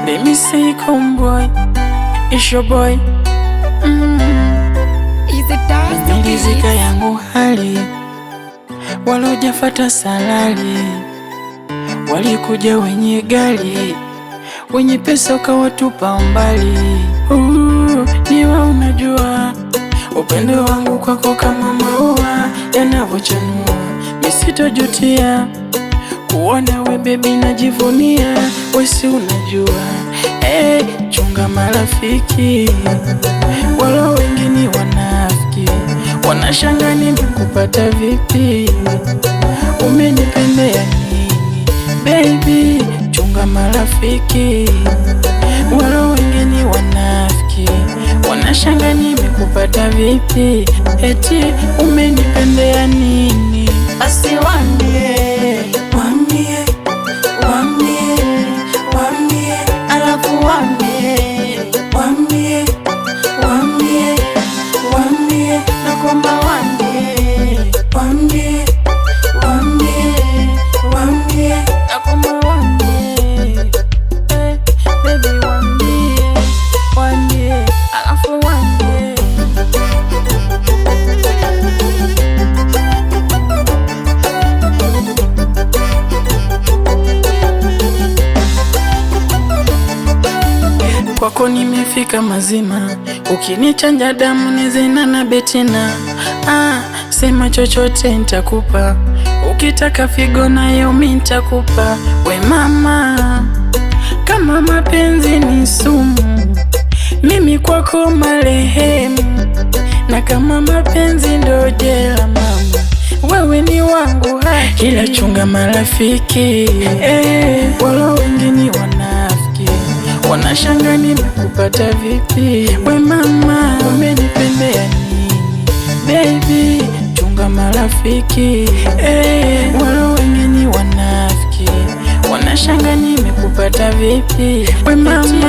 Let me say homeboy, it's your boy. Nilizika yangu hali, walojafata salari, walikuja wenye gari, wenye pesa ukawatupa mbali. Niwa unajua upendo wangu kwako kama maua yanavochanua, misitojutia kuona we baby najivunia. Wesi unajua chunga marafiki, wala wengine wanafiki, wanashanga nimekupata vipi, umenipendea nini baby. Chunga marafiki, wala wengine wanafiki, wanashanga nimekupata vipi, eti umenipendea nini. Basi wambie, wambie, wambie, wambie, alafu wambie, wambie, wambie, wambie, nakuomba wambie, wambie, wambie, wambie, nakuomba wambie, baby wambie, wambie, alafu wambie. Kwako nimefika mazima, ukinichanja damu nizina na betina. Sema chochote nitakupa, ukitaka figo nayo mimi nitakupa. We mama, kama mapenzi ni sumu, mimi kwako marehemu, na kama mapenzi ndo jela mama, wewe ni wangu haki. Ila chunga marafiki, wala wengine wanafiki, wanashanga nimekupata vipi. We mama, umenipendea nini baby. Chunga marafiki, wala wengine wanafiki, wanashanga nimekupata vipi. We mama